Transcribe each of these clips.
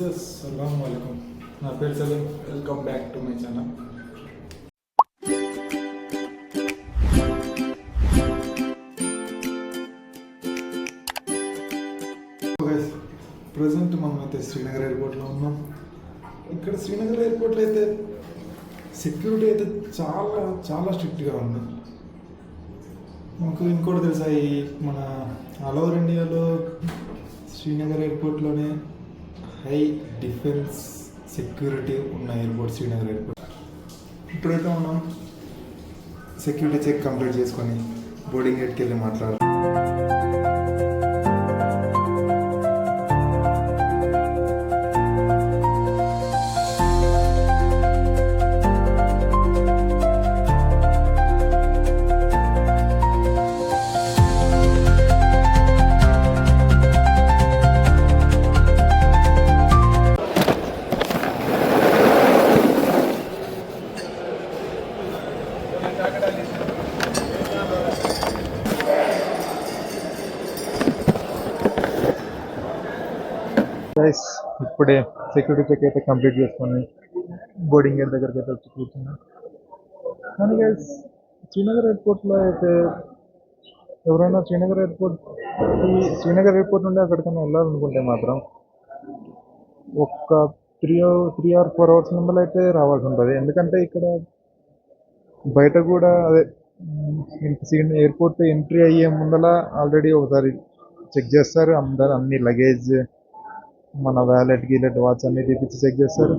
अस्सलाम वालेकुम నా పేరు Salim welcome back to my channel present మనం అయితే శ్రీనగర్ ఎయిర్పోర్ట్లో ఉన్నాం. ఇక్కడ శ్రీనగర్ ఎయిర్పోర్ట్లో అయితే సెక్యూరిటీ అయితే చాలా చాలా స్ట్రిక్ట్గా ఉంది. మాకు ఇంకోటి తెలుసా, ఈ మన ఆల్ ఓవర్ ఇండియాలో శ్రీనగర్ ఎయిర్పోర్ట్లోనే హై డిఫెన్స్ సెక్యూరిటీ ఉన్న ఎయిర్పోర్ట్ శ్రీనగర్ ఎయిర్పోర్ట్. ఇప్పుడైతే మనం సెక్యూరిటీ చెక్ కంప్లీట్ చేసుకొని బోర్డింగ్ గేట్కి వెళ్ళి మాట్లాడాలి. గైస్ ఇప్పుడే సెక్యూరిటీ చెక్ అయితే కంప్లీట్ చేసుకొని బోర్డింగ్ గేట్ దగ్గరికి అయితే వచ్చి కూర్చున్నాం. కానీ గైస్ శ్రీనగర్ ఎయిర్పోర్ట్లో అయితే ఎవరైనా శ్రీనగర్ ఎయిర్పోర్ట్ నుండి అక్కడికైనా వెళ్ళాలనుకుంటే మాత్రం ఒక 3 or 4 hours ముందర అయితే రావాల్సి ఉంటుంది. ఎందుకంటే ఇక్కడ బయట కూడా అదే ఎయిర్పోర్ట్ ఎంట్రీ అయ్యే ముందర ఆల్రెడీ ఒకసారి చెక్ చేస్తారు. అందరు అన్ని లగేజ్, మన వ్యాలెట్ గీలెట్ వాచ్ అన్ని తీపిచ్చి చెక్ చేస్తారు.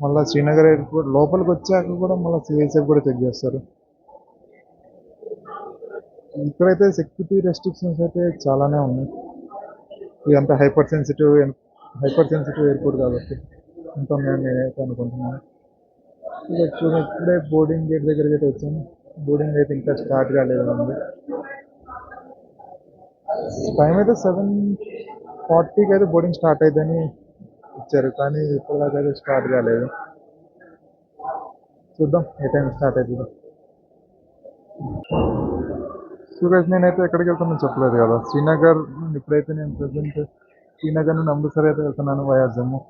మళ్ళీ శ్రీనగర్ ఎయిర్పోర్ట్ లోపలికి వచ్చాక కూడా మళ్ళీ సిఐసెఫ్ కూడా చెక్ చేస్తారు. ఇక్కడైతే సెక్యూరిటీ రెస్ట్రిక్షన్స్ అయితే చాలానే ఉన్నాయి. ఇదంతా హైపర్ సెన్సిటివ్ ఎయిర్పోర్ట్ కాబట్టి ఇంకా నేనైతే అనుకుంటున్నాను. ఇప్పుడే బోర్డింగ్ గేట్ దగ్గరికి అయితే వచ్చాను. బోర్డింగ్ అయితే ఇంకా స్టార్ట్ కాలేదు అండి. టైం అయితే 7:40కి అయితే బోర్డింగ్ స్టార్ట్ అయిద్దని ఇచ్చారు, కానీ ఇప్పటిదాకా అయితే స్టార్ట్ కాలేదు. చూద్దాం ఏ టైం స్టార్ట్ అవుతుందో. సూరజ్ నేనైతే ఎక్కడికి వెళ్తానో చెప్పలేదు కదా. శ్రీనగర్ ఇప్పుడైతే నేను ప్రజెంట్ శ్రీనగర్ నుండి అమృత్సర్ అయితే వెళ్తున్నాను వయా జమ్మూ.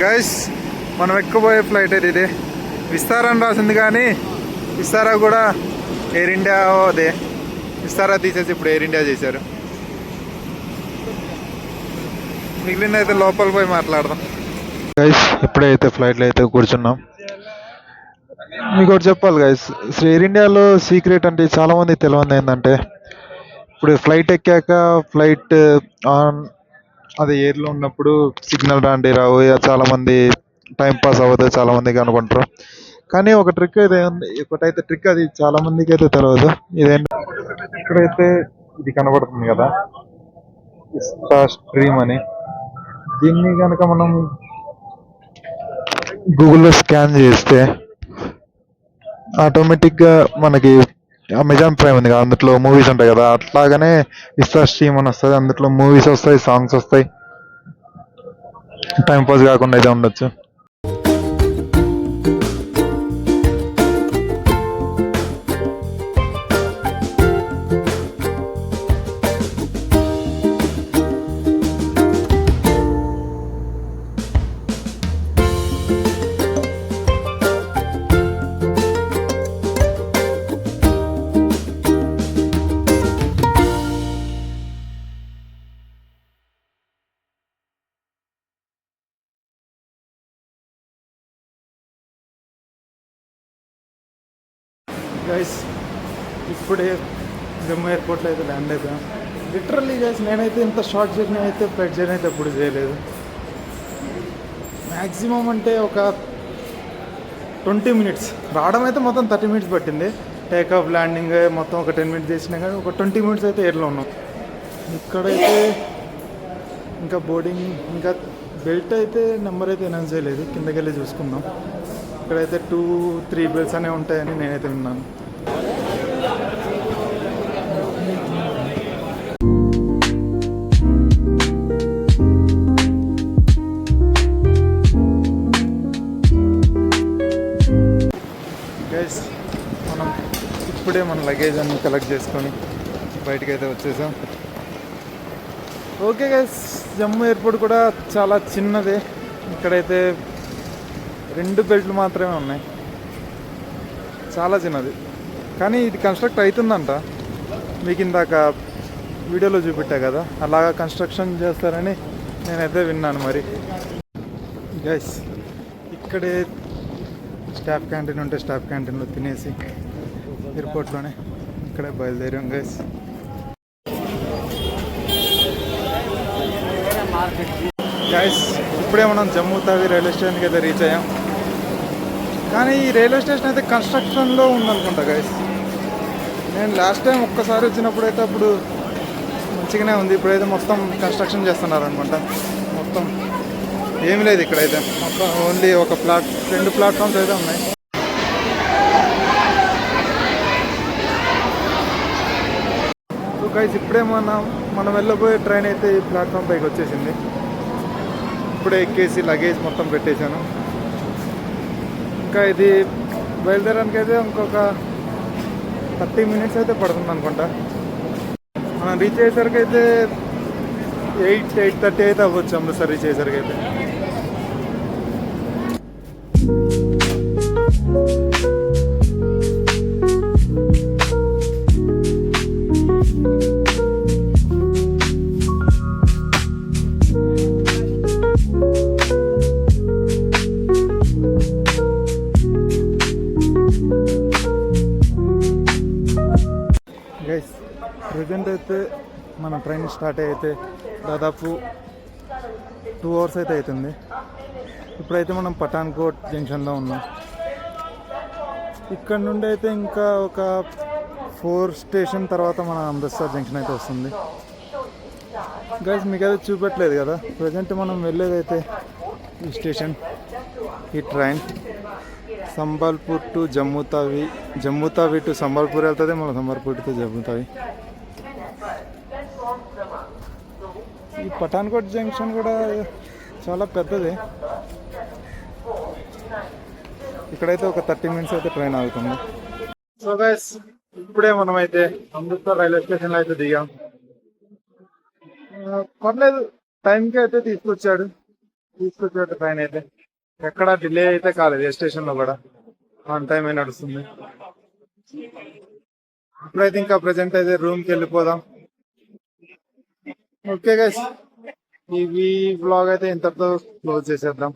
గైస్ మనం ఎక్కబోయే ఫ్లైట్ అయితే ఇదే. విస్తారా అని రాసింది కానీ విస్తారా కూడా ఎయిర్ ఇండియా అదే. విస్తారా తీసేసి ఇప్పుడు ఎయిర్ ఇండియా చేశారు. మిగిలిన అయితే లోపల పోయి మాట్లాడదాం. గైస్ ఇప్పుడైతే ఫ్లైట్లో అయితే కూర్చున్నాం. మీకు ఒకటి చెప్పాలి గైస్, ఎయిర్ ఇండియాలో సీక్రెట్ అంటే చాలామంది తెలియదు ఏంటంటే, ఇప్పుడు ఫ్లైట్ ఎక్కాక ఫ్లైట్ ఆన్ అదే ఎయిర్లో ఉన్నప్పుడు సిగ్నల్ రాండి రావు, చాలామంది టైం పాస్ అవ్వదు చాలామందికి అనుకుంటారు. కానీ ఒక ట్రిక్ అయితే ఉంది. ఒకటైతే ట్రిక్ అది చాలా మందికి అయితే తెలియదు. ఇదేంటి, ఇక్కడైతే ఇది కనబడుతుంది కదా ఇస్తా స్ట్రీమ్ అని. దీన్ని కనుక మనం గూగుల్లో స్కాన్ చేస్తే ఆటోమేటిక్గా మనకి అమెజాన్ ప్రైమ్ ఉంది కదా, అందులో మూవీస్ ఉంటాయి కదా, అట్లాగనే ఇస్తా స్ట్రీమ్ అని వస్తుంది. అందులో మూవీస్ వస్తాయి, సాంగ్స్ వస్తాయి. టైం పాస్ కాకుండా అయితే ఉండొచ్చు. గైస్ ఇప్పుడే జమ్మూ ఎయిర్పోర్ట్లో అయితే ల్యాండ్ అయిపోయాం. లిటరల్లీ గైస్ నేనైతే ఇంత షార్ట్ జర్నీ అయితే ఫ్లైట్ జర్నీ అయితే ఎప్పుడు చేయలేదు. మ్యాక్సిమం అంటే ఒక 20 minutes. రావడం అయితే మొత్తం 30 minutes పట్టింది. టేక్ ఆఫ్ ల్యాండింగ్ మొత్తం ఒక 10 minutes చేసినా కానీ ఒక 20 minutes అయితే ఎయిర్లో ఉన్నాం. ఇక్కడైతే ఇంకా బోర్డింగ్ ఇంకా బెల్ట్ అయితే నెంబర్ అయితే అనౌన్స్ చేయలేదు, కిందకి వెళ్ళి చూసుకుందాం. ఇక్కడైతే 2-3 బెల్ట్స్ అనేవి ఉంటాయని నేనైతే విన్నాను. గైస్ మనం ఇప్పుడే మన లగేజ్ అన్ని కలెక్ట్ చేసుకొని బయటకు అయితే వచ్చేసాం. ఓకే గైస్, జమ్మూ ఎయిర్పోర్ట్ కూడా చాలా చిన్నదే. ఇక్కడైతే 2 బెల్ట్లు మాత్రమే ఉన్నాయి, చాలా చిన్నది. కానీ ఇది కన్స్ట్రక్ట్ అవుతుందంట, మీకు ఇందాక వీడియోలో చూపెట్టా కదా, అలాగా కన్స్ట్రక్షన్ చేస్తారని నేనైతే విన్నాను. మరి గైస్, ఇక్కడే స్టాఫ్ క్యాంటీన్ ఉంటే స్టాఫ్ క్యాంటీన్లో తినేసి ఎయిర్పోర్ట్లోనే ఇక్కడే బయలుదేరాం గైస్. గైస్, ఇప్పుడే మనం జమ్మూ తావి రైల్వే స్టేషన్కి అయితే రీచ్ అయ్యాం. కానీ ఈ రైల్వే స్టేషన్ అయితే కన్స్ట్రక్షన్లో ఉందనుకుంటా గైస్. నేను లాస్ట్ టైం ఒక్కసారి వచ్చినప్పుడు అయితే అప్పుడు మంచిగానే ఉంది. ఇప్పుడైతే మొత్తం కన్స్ట్రక్షన్ చేస్తున్నారు అనుకుంటా. మొత్తం ఏమి లేదు ఇక్కడైతే, మొత్తం ఓన్లీ 2 ప్లాట్ఫామ్స్ అయితే ఉన్నాయి. సో గైస్, ఇప్పుడే మనం వెళ్ళబోయే ట్రైన్ అయితే ఈ ప్లాట్ఫామ్ పైకి వచ్చేసింది. ఇప్పుడే ఎక్కేసి లగేజ్ మొత్తం పెట్టేశాను. ఇంకా ఇది బయలుదేరడానికి అయితే ఇంకొక 30 మినిట్స్ అయితే పడుతుంది అనుకుంటా. మనం రీచ్ అయ్యేసరికి అయితే 8:30 అయితే అవ్వచ్చు అమృత్సర్ రీచ్ అయ్యేసరికి అయితే. గైస్, ప్రజెంట్ అయితే మన ట్రైన్ స్టార్ట్ అయితే దాదాపు 2 అవర్స్ అయితే అవుతుంది. ఇప్పుడైతే మనం పఠాన్కోట్ జంక్షన్లో ఉన్నాం. ఇక్కడ నుండి అయితే ఇంకా ఒక 4 స్టేషన్ తర్వాత మన అమృత్సర్ జంక్షన్ అయితే వస్తుంది. గైస్, మీకు అయితే చూపెట్టలేదు కదా, ప్రజెంట్ మనం వెళ్ళేదైతే ఈ స్టేషన్, ఈ train Sambalpur to Jammu Tawi, Jammu Tawi to Sambalpur వెళ్తుంది, మన సంబల్పూర్ టు జమ్మూ తావి. ఈ పఠాన్కోట్ జంక్షన్ కూడా చాలా పెద్దది. ఇక్కడైతే ఒక 30 మినిట్స్ అయితే ట్రైన్ ఆగుతుంది. సో గైస్, ఇప్పుడే మనం అయితే అమృత్సర్ రైల్వే స్టేషన్లో అయితే దిగాం. పర్లేదు, టైంకి అయితే తీసుకొచ్చాడు ట్రైన్ అయితే. ఎక్కడ డిలే అయితే కాలేదు, ఏ స్టేషన్లో కూడా ఆన్ టైం ఏ నడుస్తుంది. ఇప్పుడైతే ఇంకా ప్రజెంట్ అయితే రూమ్కి వెళ్ళిపోదాం. ఓకే గైస్, ఈ వ్లాగ్ అయితే ఇంతటితో క్లోజ్ చేసేద్దాం.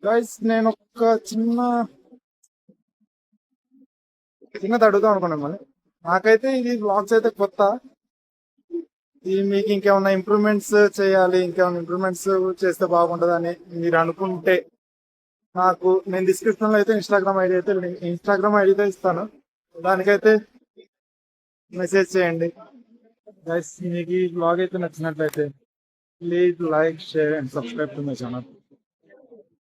గైస్, నేను ఒక చిన్నది అడుగుదాం అనుకున్నాను. మళ్ళీ నాకైతే ఇది వ్లాగ్స్ అయితే కొత్త. మీకు ఇంకేమైనా ఇంప్రూవ్మెంట్స్ చేయాలి, ఇంకేమైనా ఇంప్రూవ్మెంట్స్ చేస్తే బాగుంటుందని మీరు అనుకుంటే నేను డిస్క్రిప్షన్లో అయితే ఇన్స్టాగ్రామ్ ఐడితో ఇస్తాను, దానికైతే మెసేజ్ చేయండి. గైస్, మీకు ఈ వ్లాగ్ అయితే నచ్చినట్లయితే please like, share and subscribe to my channel.